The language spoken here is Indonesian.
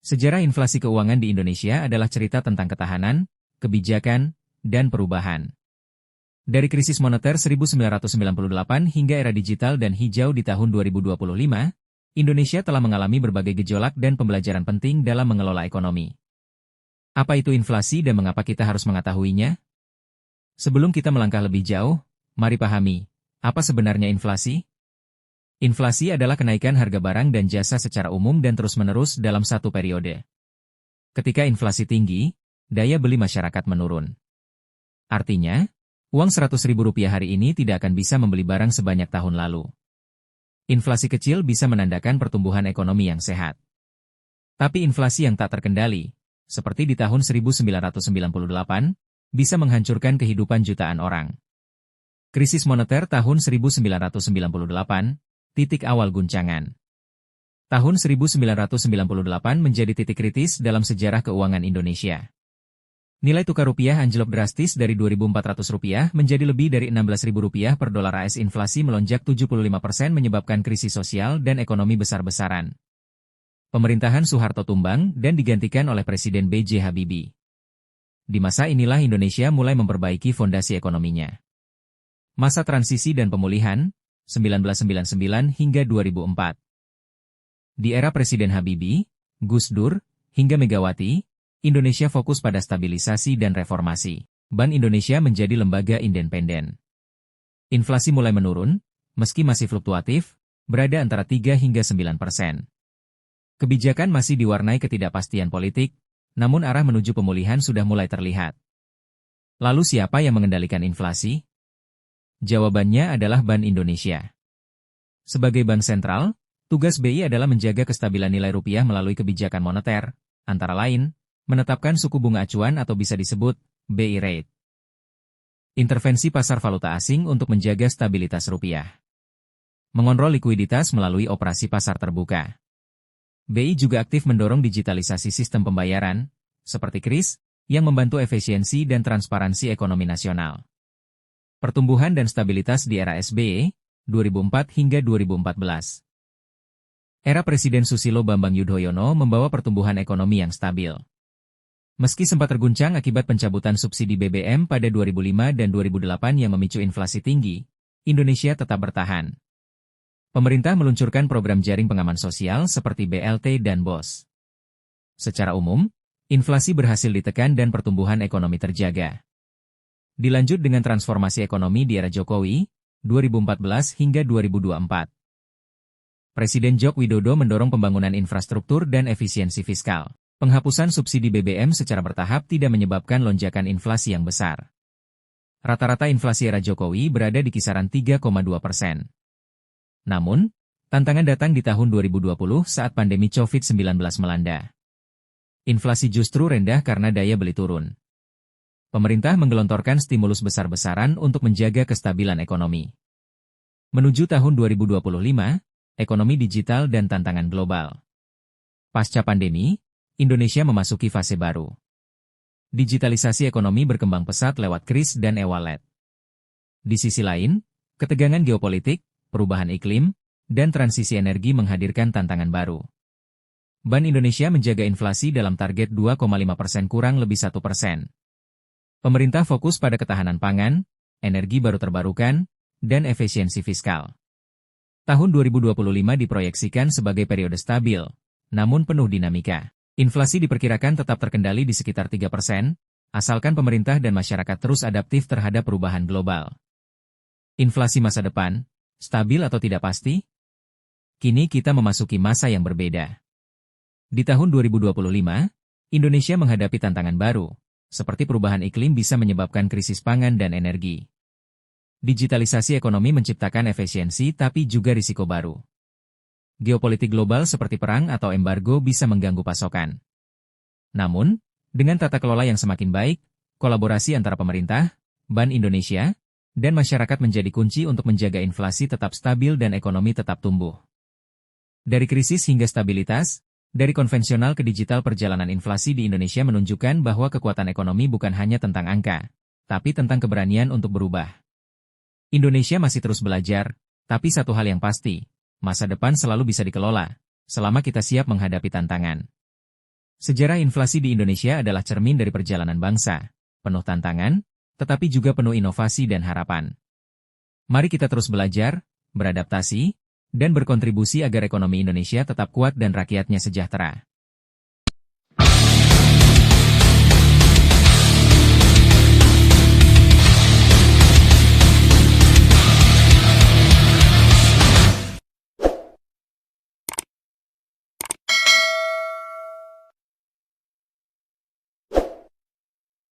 Sejarah inflasi keuangan di Indonesia adalah cerita tentang ketahanan, kebijakan, dan perubahan. Dari krisis moneter 1998 hingga era digital dan hijau di tahun 2025, Indonesia telah mengalami berbagai gejolak dan pembelajaran penting dalam mengelola ekonomi. Apa itu inflasi dan mengapa kita harus mengetahuinya? Sebelum kita melangkah lebih jauh, mari pahami, apa sebenarnya inflasi? Inflasi adalah kenaikan harga barang dan jasa secara umum dan terus-menerus dalam satu periode. Ketika inflasi tinggi, daya beli masyarakat menurun. Artinya, uang Rp100.000 hari ini tidak akan bisa membeli barang sebanyak tahun lalu. Inflasi kecil bisa menandakan pertumbuhan ekonomi yang sehat. Tapi inflasi yang tak terkendali, seperti di tahun 1998, bisa menghancurkan kehidupan jutaan orang. Krisis moneter tahun 1998, titik awal guncangan. Tahun 1998 menjadi titik kritis dalam sejarah keuangan Indonesia. Nilai tukar rupiah anjlok drastis dari Rp2.400 menjadi lebih dari Rp16.000 per dolar AS. Inflasi melonjak 75% menyebabkan krisis sosial dan ekonomi besar-besaran. Pemerintahan Soeharto tumbang dan digantikan oleh Presiden B.J. Habibie. Di masa inilah Indonesia mulai memperbaiki fondasi ekonominya. Masa transisi dan pemulihan, 1999 hingga 2004. Di era Presiden Habibie, Gus Dur, hingga Megawati, Indonesia fokus pada stabilisasi dan reformasi. Bank Indonesia menjadi lembaga independen. Inflasi mulai menurun, meski masih fluktuatif, berada antara 3 hingga 9%. Kebijakan masih diwarnai ketidakpastian politik, namun arah menuju pemulihan sudah mulai terlihat. Lalu siapa yang mengendalikan inflasi? Jawabannya adalah Bank Indonesia. Sebagai bank sentral, tugas BI adalah menjaga kestabilan nilai rupiah melalui kebijakan moneter, antara lain, menetapkan suku bunga acuan atau bisa disebut BI rate. Intervensi pasar valuta asing untuk menjaga stabilitas rupiah. Mengontrol likuiditas melalui operasi pasar terbuka. BI juga aktif mendorong digitalisasi sistem pembayaran, seperti KRIS, yang membantu efisiensi dan transparansi ekonomi nasional. Pertumbuhan dan stabilitas di era SBY, 2004 hingga 2014. Era Presiden Susilo Bambang Yudhoyono membawa pertumbuhan ekonomi yang stabil. Meski sempat terguncang akibat pencabutan subsidi BBM pada 2005 dan 2008 yang memicu inflasi tinggi, Indonesia tetap bertahan. Pemerintah meluncurkan program jaring pengaman sosial seperti BLT dan BOS. Secara umum, inflasi berhasil ditekan dan pertumbuhan ekonomi terjaga. Dilanjut dengan transformasi ekonomi di era Jokowi, 2014 hingga 2024. Presiden Joko Widodo mendorong pembangunan infrastruktur dan efisiensi fiskal. Penghapusan subsidi BBM secara bertahap tidak menyebabkan lonjakan inflasi yang besar. Rata-rata inflasi era Jokowi berada di kisaran 3,2%. Namun, tantangan datang di tahun 2020 saat pandemi COVID-19 melanda. Inflasi justru rendah karena daya beli turun. Pemerintah menggelontorkan stimulus besar-besaran untuk menjaga kestabilan ekonomi. Menuju tahun 2025, ekonomi digital dan tantangan global. Pasca pandemi, Indonesia memasuki fase baru. Digitalisasi ekonomi berkembang pesat lewat KRIS dan e-wallet. Di sisi lain, ketegangan geopolitik, perubahan iklim, dan transisi energi menghadirkan tantangan baru. Bank Indonesia menjaga inflasi dalam target 2,5% kurang lebih 1%. Pemerintah fokus pada ketahanan pangan, energi baru terbarukan, dan efisiensi fiskal. Tahun 2025 diproyeksikan sebagai periode stabil, namun penuh dinamika. Inflasi diperkirakan tetap terkendali di sekitar 3%, asalkan pemerintah dan masyarakat terus adaptif terhadap perubahan global. Inflasi masa depan, stabil atau tidak pasti? Kini kita memasuki masa yang berbeda. Di tahun 2025, Indonesia menghadapi tantangan baru, seperti perubahan iklim bisa menyebabkan krisis pangan dan energi. Digitalisasi ekonomi menciptakan efisiensi tapi juga risiko baru. Geopolitik global seperti perang atau embargo bisa mengganggu pasokan. Namun, dengan tata kelola yang semakin baik, kolaborasi antara pemerintah, Bank Indonesia, dan masyarakat menjadi kunci untuk menjaga inflasi tetap stabil dan ekonomi tetap tumbuh. Dari krisis hingga stabilitas, dari konvensional ke digital, perjalanan inflasi di Indonesia menunjukkan bahwa kekuatan ekonomi bukan hanya tentang angka, tapi tentang keberanian untuk berubah. Indonesia masih terus belajar, tapi satu hal yang pasti, masa depan selalu bisa dikelola, selama kita siap menghadapi tantangan. Sejarah inflasi di Indonesia adalah cermin dari perjalanan bangsa, penuh tantangan, tetapi juga penuh inovasi dan harapan. Mari kita terus belajar, beradaptasi, dan berkontribusi agar ekonomi Indonesia tetap kuat dan rakyatnya sejahtera.